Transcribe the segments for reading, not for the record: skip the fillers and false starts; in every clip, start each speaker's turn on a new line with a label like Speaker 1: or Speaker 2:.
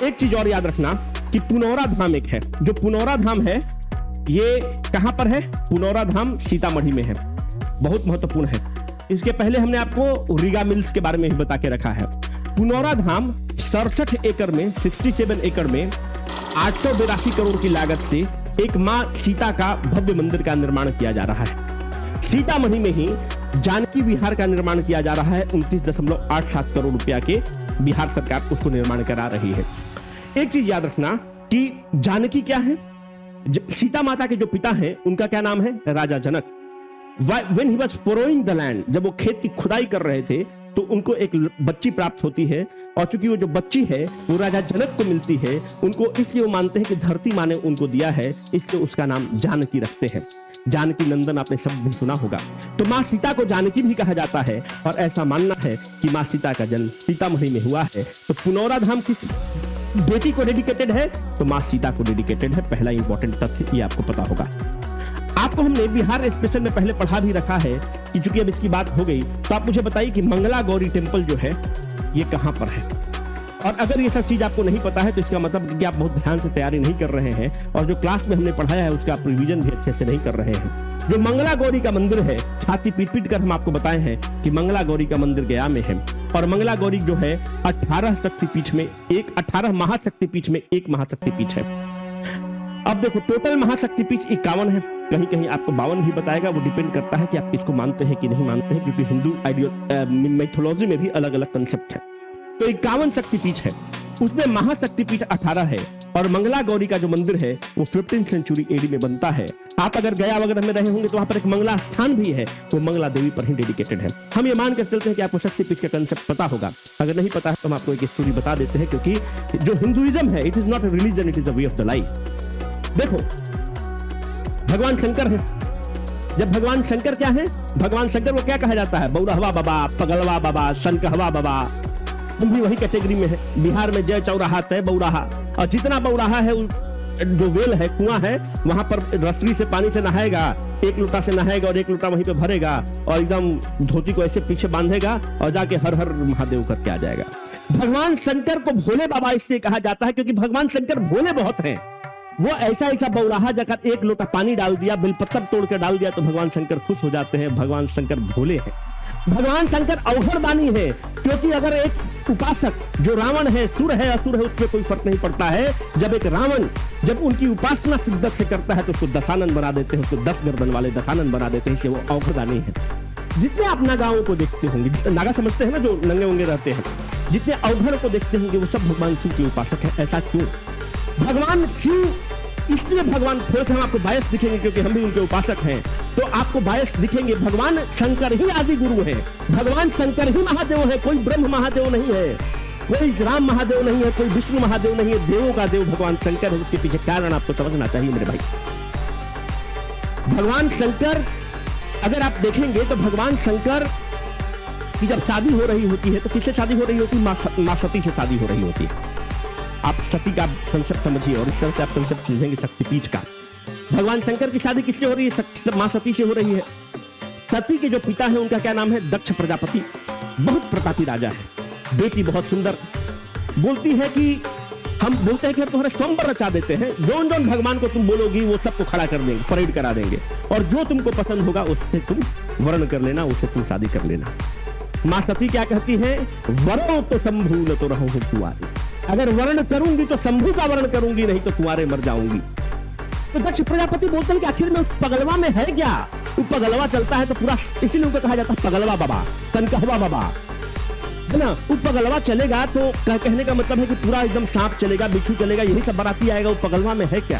Speaker 1: एक चीज और याद रखना कि पुनौरा धाम एक है, जो पुनौरा धाम है ये कहां पर है? पुनौरा धाम सीतामढ़ी में है, बहुत महत्वपूर्ण है। इसके पहले हमने आपको रीगा मिल्स के बारे में भी बता के रखा है। पुनौरा धाम 67 एकड़ में 67 एकड़ में 882 करोड़ की लागत से एक मां सीता का भव्य मंदिर का निर्माण किया जा रहा है। सीतामढ़ी में ही जानकी विहार का निर्माण किया जा रहा है 29.87 करोड़ रुपया के, बिहार सरकार उसको निर्माण करा रही है। एक चीज याद रखना कि जानकी क्या है? सीता माता के जो पिता हैं उनका क्या नाम है? राजा जनक। When he was furrowing the land, जब वो खेत की खुदाई कर रहे थे तो उनको एक बच्ची प्राप्त होती है, और चूंकि वो जो बच्ची है वो राजा जनक को मिलती है, उनको इसलिए वो मानते हैं कि धरती माँ ने उनको दिया है, इसलिए उसका नाम जानकी रखते हैं। जानकी नंदन आपने शब्द भी सुना होगा। तो माँ सीता को जानकी भी कहा जाता है, और ऐसा मानना है कि माँ सीता का जन्म सीतामढ़ी में हुआ है। तो पुनौरा धाम किस बेटी को डेडिकेटेड है? तो माँ सीता को डेडिकेटेड है। पहला इंपॉर्टेंट तथ्य ये आपको पता होगा। आपको हमने बिहार स्पेशल में पहले पढ़ा भी रखा है कि चूंकि अब इसकी बात हो गई तो आप मुझे बताइए कि मंगला गौरी टेम्पल जो है ये कहां पर है। और अगर ये सब चीज आपको नहीं पता है तो इसका मतलब कि आप बहुत ध्यान से तैयारी नहीं कर रहे हैं, और जो क्लास में हमने पढ़ाया है उसका आप रिवीजन भी अच्छे से नहीं कर रहे हैं। जो मंगला गौरी का मंदिर है, छाती पीट पीट कर हम आपको बताए हैं कि मंगला गौरी का मंदिर गया में है, और मंगला गौरी जो है 18 शक्तिपीठ में 18 महाशक्तिपीठ में एक महाशक्तिपीठ है। अब देखो टोटल महाशक्तिपीठ 51 है, कहीं कहीं आपको 52 भी बताएगा, वो डिपेंड करता है कि आप इसको मानते हैं कि नहीं मानते हैं, क्योंकि हिंदू मैथोलॉजी में भी अलग अलग कंसेप्ट है। तो 51 शक्तिपीठ है, उसमें महाशक्तिपीठ 18 है, और मंगला गौरी का जो मंदिर है वो 15th सेंचुरी एडी में बनता है। आप अगर गया वगैरह में रहे होंगे तो वहां पर एक मंगला स्थान भी है, वो मंगला देवी पर ही डेडिकेटेड है। हम ये मान कर चलते हैं कि आपको शक्तिपीठ का कंसेप्ट पता होगा। अगर नहीं पता है तो हम आपको एक स्टोरी बता देते हैं, क्योंकि जो हिंदुइज्म है it is not a religion, it is a way of the life. देखो भगवान शंकर है, जब भगवान शंकर क्या है? भगवान शंकर को क्या कहा जाता है? बौरहवा बाबा, पगलवा बाबा, शनकहवा बाबा, तुम भी वही कैटेगरी में है। बिहार में जय चौराहा तय बौराहा, और जितना बौराहा है जो वेल है, कुआं है, वहां पर रसरी से पानी से नहाएगा, एक लोटा से नहाएगा और एक लोटा वहीं पे भरेगा, और एकदम धोती को ऐसे पीछे बांधेगा और जाके हर हर महादेव करके आ जाएगा। भगवान शंकर को भोले बाबा इसलिए कहा जाता है क्योंकि भगवान शंकर भोले बहुत हैं। वो ऐसा बौराहा जगह एक लोटा पानी डाल दिया, बेलपत्र तोड़ के डाल दिया तो भगवान शंकर खुश हो जाते हैं। भगवान शंकर भोले हैं। भगवान शंकर अवघड़दानी है, क्योंकि अगर एक उपासक जो रावण है, सुर है असुर है, उसमें कोई फर्क नहीं पड़ता है। जब एक रावण जब उनकी उपासना शिद्दत से करता है तो उसको दशानन बना देते हैं, उसको 10 गर्दन वाले दशानन बना देते हैं, इसलिए वो अवघड़दानी है। जितने आप नागाओं को देखते होंगे, नागा समझते हैं ना जो नंगे होंगे रहते हैं, जितने अवघड़ को देखते होंगे वो सब भगवान शिव के उपासक है। ऐसा क्यों? भगवान शिव इसलिए भगवान, थोड़े से हम आपको बायस दिखेंगे क्योंकि हम भी उनके उपासक हैं, तो आपको बायस दिखेंगे। भगवान शंकर ही आदि गुरु है, भगवान शंकर ही महादेव है, कोई ब्रह्म महादेव नहीं है, कोई राम महादेव नहीं है, कोई विष्णु महादेव नहीं है। देवों का देव भगवान शंकर है। उसके पीछे कारण आपको समझना चाहिए मेरे भाई। भगवान शंकर अगर आप देखेंगे तो भगवान शंकर की जब शादी हो रही होती है तो किससे शादी हो रही होती है? मां सती से शादी हो रही होती है। आप सती का कंसेप्ट समझिए, और इस तरह से आप कंसेप्ट समझेंगे शक्तिपीठ का। भगवान शंकर की शादी किससे हो रही है? मां सती से हो रही है। सती के जो पिता है उनका क्या नाम है? दक्ष प्रजापति, बहुत प्रतापी राजा है। बेटी बहुत सुंदर, बोलती है कि हम बोलते हैं कि हम तुम्हारे स्वयंवर रचा देते हैं, जौन जौन भगवान को तुम बोलोगी वो सबको खड़ा कर देंगे, परेड करा देंगे, और जो तुमको पसंद होगा उससे तुम वर्ण कर लेना, उससे तुम शादी कर लेना। मां सती क्या कहती है? वरो तो शंभु न तो रहो कुंवारी, अगर वर्ण करूंगी तो शंभु का वर्ण करूंगी, नहीं तो कुंवारे मर जाऊंगी। तो दक्ष प्रजापति बोलते हैं कि आखिर में उस पगलवा में है क्या? वो पगलवा चलता है तो पूरा, इसीलिए उनको कहा जाता है पगलवा बाबा, कनकहवा बाबा, है ना। वो पगलवा चलेगा तो कहने का मतलब है कि पूरा एकदम सांप चलेगा, बिच्छू चलेगा, यही सब बराती आएगा। वो पगलवा में है क्या?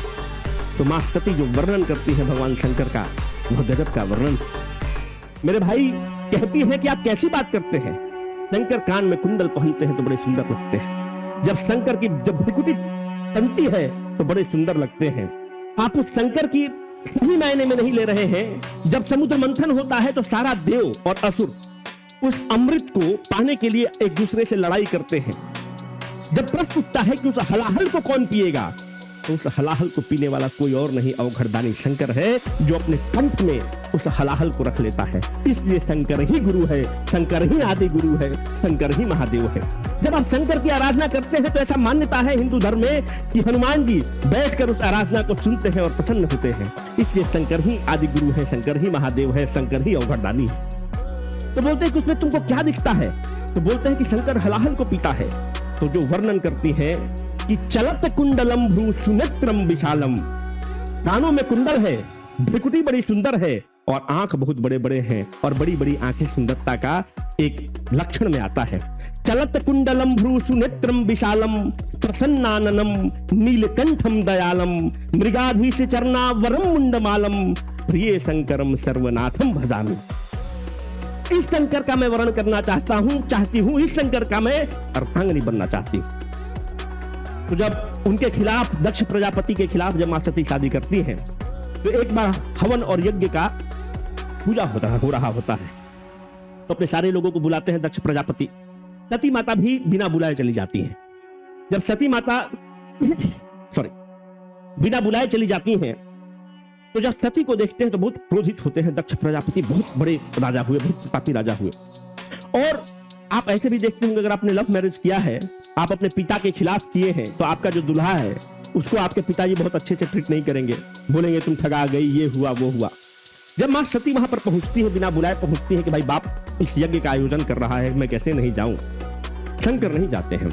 Speaker 1: तो मां सती जो वर्णन करती है भगवान शंकर का, वह गजब का वर्णन। मेरे भाई कहती है कि आप कैसी बात करते हैं? शंकर कान में कुंडल पहनते हैं तो बड़े सुंदर लगते हैं। जब शंकर की जब भृकुटी तनती है तो बड़े सुंदर लगते हैं। आप उस शंकर की सही मायने में नहीं ले रहे हैं। जब समुद्र मंथन होता है तो सारा देव और असुर उस अमृत को पाने के लिए एक दूसरे से लड़ाई करते हैं। जब प्रश्न उठता है कि उस हलाहल को कौन पिएगा, तो उस हलाहल को पीने वाला कोई और नहीं, अवघड़दानी शंकर है, जो अपने कंठ में उस हलाहल को रख लेता है। इसलिए शंकर ही गुरु है, शंकर ही आदि गुरु है, शंकर ही महादेव है। जब आप शंकर की आराधना करते हैं तो ऐसा मान्यता है हिंदू धर्म में कि हनुमान जी बैठकर उस आराधना को सुनते हैं और प्रसन्न होते हैं। इसलिए शंकर ही आदि गुरु है, शंकर ही महादेव है, शंकर ही अवघड़दानी है। तो बोलते हैं कि उसमें तुमको क्या दिखता है? तो बोलते हैं कि शंकर हलाहल को पीता है। तो जो वर्णन करती है कि चलत कुंडलम भ्रू सुनेत्रम विशालम, कानों में कुंडल है, भ्रिकुटी बड़ी सुंदर है और आंख बहुत बड़े बड़े हैं, और बड़ी बड़ी आंखें सुंदरता का एक लक्षण में आता है। चलत कुंडलम भ्रू सुनेत्रम विशालम प्रसन्नाननम नीलकंठम दयालम मृगाधीश चरना वरम मुंडमालम प्रिय शंकरम सर्वनाथम भजामि। इस शंकर का मैं वर्णन करना चाहती हूं, इस शंकर का मैं अर्धांगिनी बनना चाहती हूं। तो जब उनके खिलाफ, दक्ष प्रजापति के खिलाफ जब मां सती शादी करती हैं, तो एक बार हवन और यज्ञ का पूजा हो रहा होता है। तो अपने सारे लोगों को बुलाते हैं दक्ष प्रजापति। सती माता भी बिना बुलाए चली जाती हैं। जब सती माता बिना बुलाए चली जाती हैं, तो जब सती को देखते हैं तो बहुत क्रोधित होते हैं दक्ष प्रजापति। बहुत बड़े राजा हुए, बहुत पापी राजा हुए। और आप ऐसे भी देखते होंगे, अगर आपने लव मैरिज किया है, आप अपने पिता के खिलाफ किए हैं, तो आपका जो दुल्हा है उसको आपके पिताजी बहुत अच्छे से ट्रीट नहीं करेंगे, बोलेंगे तुम ठगा गई, ये हुआ वो हुआ। जब मां सती वहां पर पहुंचती है, बिना बुलाए पहुंचती है कि भाई बाप इस यज्ञ का आयोजन कर रहा है, मैं कैसे नहीं जाऊं। शंकर नहीं जाते हैं।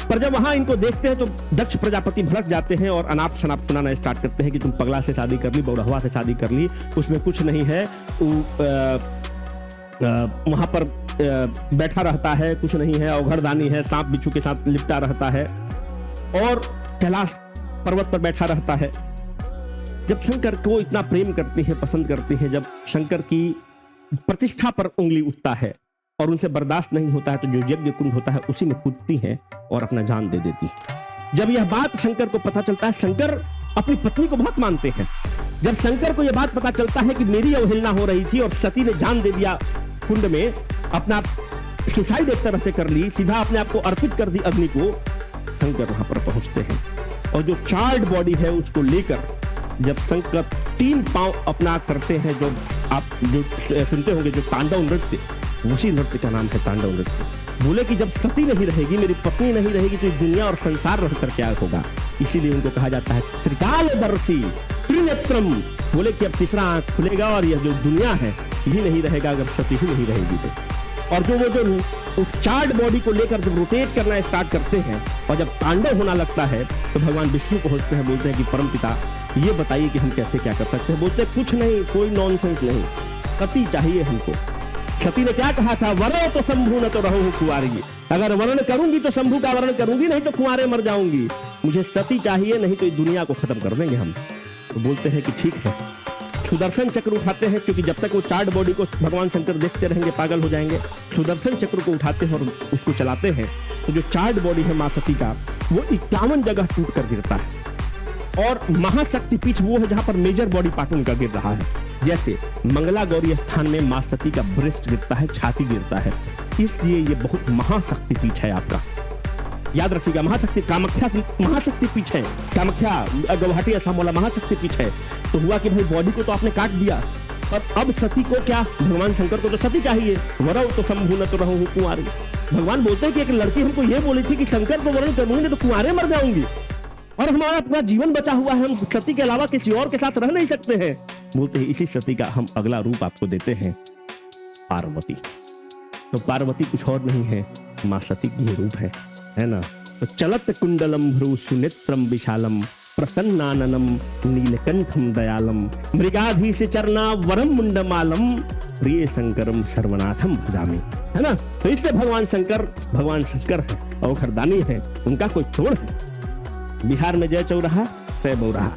Speaker 1: पर जब वहां इनको देखते हैं तो दक्ष प्रजापति भड़क जाते हैं और अनाप शनाप सुनाना स्टार्ट करते हैं कि तुम पगला से शादी कर ली, बौरहवा से शादी कर ली, उसमें कुछ नहीं है, वहां पर बैठा रहता है, कुछ नहीं है, अवघड़दानी है, सांप बिच्छू के साथ लिपटा रहता है और कैलाश पर्वत पर बैठा रहता है। जब शंकर को इतना प्रेम करती है, पसंद करती है, जब शंकर की प्रतिष्ठा पर उंगली उठता है और उनसे बर्दाश्त नहीं होता है, तो जो यज्ञ कुंड होता है उसी में कूदती हैं और अपना जान दे देती है। जब यह बात शंकर को पता चलता है, शंकर अपनी पत्नी को बहुत मानते हैं। जब शंकर को यह बात पता चलता है कि मेरी अवहेलना हो रही थी और सती ने जान दे दिया कुंड में, अपना सुसाइड एक तरह से कर ली, सीधा अपने आप को अर्पित कर दी अग्नि को, शंकर वहां पर पहुंचते हैं और जो चार्ड बॉडी है उसको लेकर जब शंकर 3 पांव अपना करते हैं, जो आप जो सुनते होंगे जो तांडव नृत्य, उसी नृत्य का नाम है तांडव नृत्य। बोले कि जब सती नहीं रहेगी, मेरी पत्नी नहीं रहेगी, तो दुनिया और संसार रहकर क्या होगा। इसीलिए उनको कहा जाता है त्रिकालदर्शी त्रिनेत्रम। बोले कि अब तीसरा आंख खुलेगा और यह जो दुनिया है ये नहीं रहेगा अगर सती ही नहीं रहेगी तो। और वो चार्ड बॉडी को लेकर जब रोटेट करना स्टार्ट करते हैं और जब तांडव होना लगता है, तो भगवान विष्णु पहुंचते हैं, बोलते हैं कि परम पिता ये बताइए कि हम कैसे क्या कर सकते हैं। बोलते कुछ नहीं, कोई नॉनसेंस नहीं, सती चाहिए हमको। सती ने क्या कहा था, वरो तो शंभु न तो रहो कुंवारी। अगर वर्ण करूंगी तो शंभु का वर्ण करूंगी, नहीं तो कुंवारे मर जाऊंगी। मुझे सती चाहिए, नहीं तो इस दुनिया को खत्म कर देंगे हम। तो बोलते हैं कि ठीक है। सुदर्शन चक्र उठाते हैं, क्योंकि जब तक वो चार्ड बॉडी को भगवान शंकर देखते रहेंगे पागल हो जाएंगे। सुदर्शन चक्र को उठाते हैं और उसको चलाते हैं, तो जो चार्ड बॉडी है मां सती का, वो 51 जगह टूट कर गिरता है। और महाशक्ति पीठ वो है जहां पर मेजर बॉडी पार्ट उनका गिर रहा है। जैसे मंगला गौरी स्थान में मां सती का ब्रेस्ट गिरता है, छाती गिरता है, इसलिए ये बहुत महाशक्ति पीठ है आपका। याद रखिएगा, कामाख्या महाशक्ति पीठ है, कामाख्या गुवाहाटी असम वाला महाशक्ति पीठ है। तो हुआ कि भाई बॉडी को तो आपने काट दिया, पर अब सती को क्या, भगवान शंकर को तो सती चाहिए। वरौ तो शंभु न तो रहूं कुंवारी। भगवान बोलते हैं कि एक लड़की हमको ये बोली थी कि शंकर को वर्ण करूंगी तो कुंवारे मर जाऊंगी, और हमारा अपना जीवन बचा हुआ है, हम सती के अलावा किसी और के साथ रह नहीं सकते हैं। बोलते हैं इसी सती का हम अगला रूप आपको देते हैं, पार्वती। तो पार्वती कुछ और नहीं है, मां सती की रूप है ना। तो चलत कुंडलम भ्रू सुनेत्रम विशालम प्रसन्नाननम नीलकंठम दयालम मृगाधीश चरना वरम मुंडमालम प्रिय शंकरम सर्वनाथम भजामि, है ना। तो इससे भगवान शंकर है, अवघड़दानी है, उनका कोई तोड़ है। बिहार में जय चौराहा तय बौराहा।